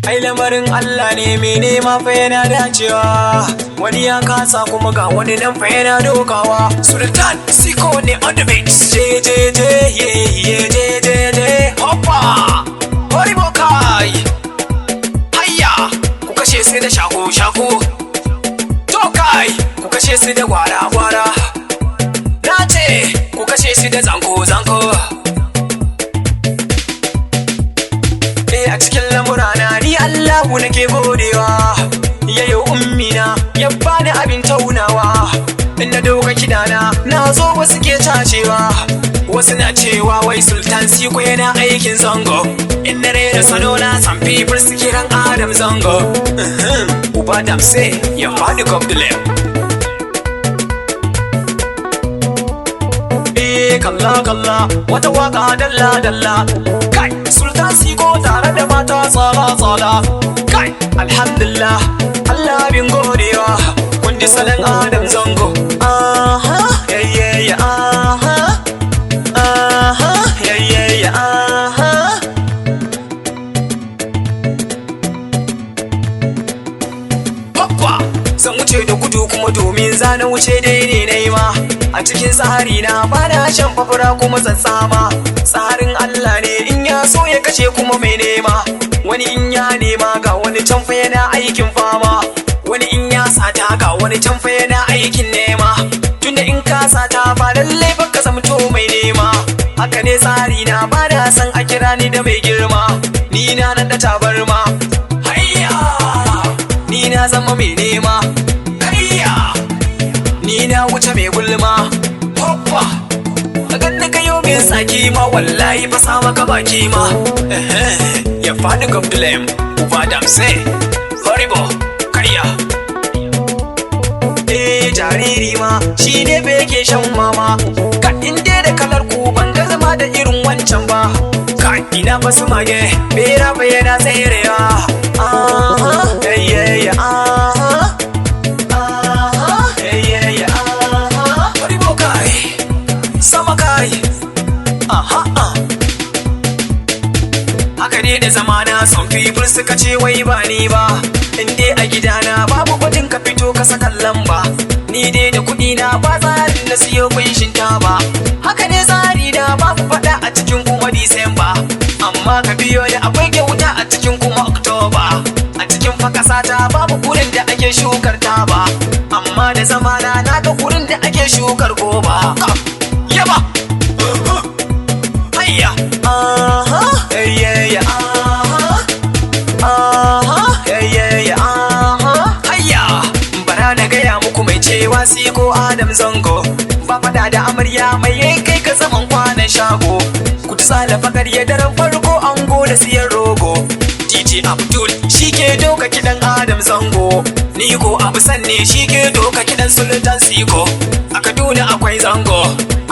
ai lamarin Allah ne mai nema fa yana dacewa, wani ya kasa kuma ga wani nan fa yana dokawa. Sultan Siko ne on the mix. Je hoppa Horibo kai hayya, ku kashe su da shako to kai, ku kashe su da gwara na ce ku kashe su da zanko a cikin lamurana ni Allahu nake godewa, yayo ummina ya bani abin taunawa. In na doka kidana na zo wasu ke tacewa, wasu na cewa wai Sultan Siko yana aikin zango. In na rera sanona some people su kiran Adam zango. Uba Damse ya faɗi Gobdulem. Kalla wata waka dalla kai, Sultan Siko tare da mata tsala kai, alhamdulillah Allah bin godewa, kun ji salon Adam zango. Aha yayye aha yayye aha. Hoppa zan wuce da gudu kuma domin zana wuce daidai na yi ma. A cikin tsari na bana shan fafura kuma tsatsama, tsarin Allah ne in ya so ya kashe kuma mai nema. Wani in ya nema ga wani can fa yana aikin fama, wani in ya sata ga wani can fa yana aikin nema. Tunda in ka sata ba lallai ba ka zamto mai nema. Haka ne tsari na bana san a kira ni da mai girma, ni na nan da tabarma hayya, ni na zama mai nema hayya, ni na wuce mai gulma. Hoppa a ganni kayo min saki ma, wallahi ba sa maka baki ma. Ya faɗi Gobdulem, Uba Damse Horibo karya. Jariri ma shi ne fa yake shan mama, ka inda da kalar ku ban ga zama da irin wancan ba. Ka ina ba su mage bera fa yana tserewa. Aha yayye aha sama kai aha. Haka ne da zamana some people suka ce wai ba ni ba, in dai a gidana babu kudin ka fito ka saka lamba, ni dai da kudi na ba tsarin na siyo kunshin ba. Haka ne tsari da babu fada a cikin kuma Disamba, amma ka biyo da akwai kyauta a cikin kuma Oktoba. A cikin fakasa ta babu gurin da ake shukar ta ba, amma da zamana na ga gurin da ake shukar goba. Yaba hayya aha yayye aha yayye aha hayya. Bara na gaya muku mai cewa Siko Adam zango, ba fada da amarya mai yayi kai ka zaman kwanan shago. Ku tsala fakar ya daren farko ango da siyan rogo. DJ Abdul shi ke doka kidan Adam zango, ni ko Abu Sanne shi ke doka kidan Sultan Siko. A Kaduna akwai zango,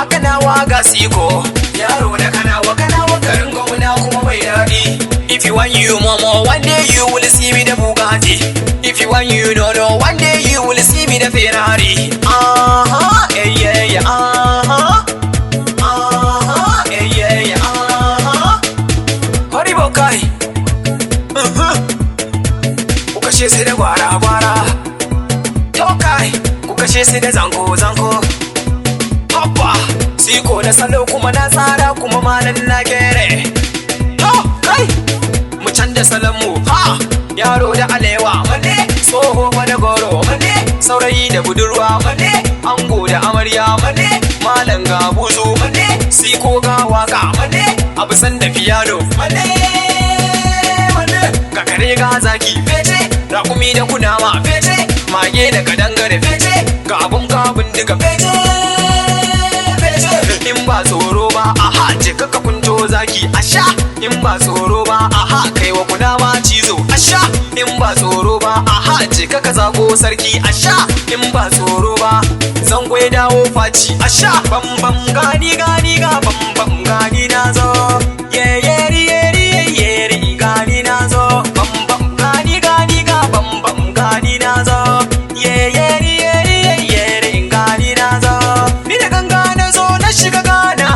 a Kanawa ga Siko, yaro da Kanawa garin gwamna kuma mai daɗi. If you want you momo, one day you will see me the Bugatti. If you want you no, one day you will see me the Ferrari. Aha yayye aha yayye aha. Horibo kai ku kashe su da gwara to kai, ku kashe su da zanko. Hoppa Siko da salo kuma na tsara kuma malan na kere. To kai mu canza salon mu ha, yaro da alewa mane, tsoho da goro mane, saurayi da budurwa mane, ango da amarya mane, malan ga buzu mane, Siko ga waka mane, Abu San da piano mane, ga kare ga zaki fece, rakumi da kunama fece, mage da kadangare fece, ga abun ka bindiga fece. In ba tsoro ba aha je kaka kunto zaki asha, in ba tsoro ba aha kai wa kunama cizo asha, in ba tsoro ba aha je kaka zago sarki asha, in ba tsoro ba zango ya dawo faci asha. Bam gani ga bam gani na zo yeri gani na zo, bam gani ga bam gani na zo yeri gani na zo. Ni da ganga na zo na shiga Ghana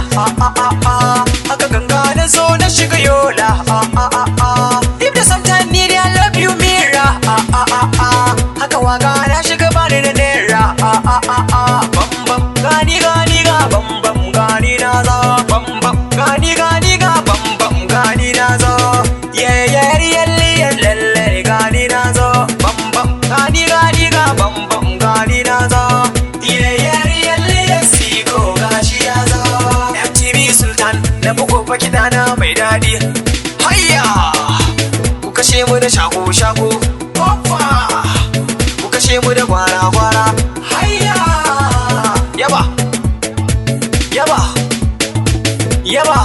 haka ganga na zo na shiga Yola. If there's something need kiɗana mai daɗi. Hayya! Ku kashe mu da shago-shago. Hoppa! Ku kashe mu da gwara-gwara. Hayya! Yaba! Yaba! Yaba!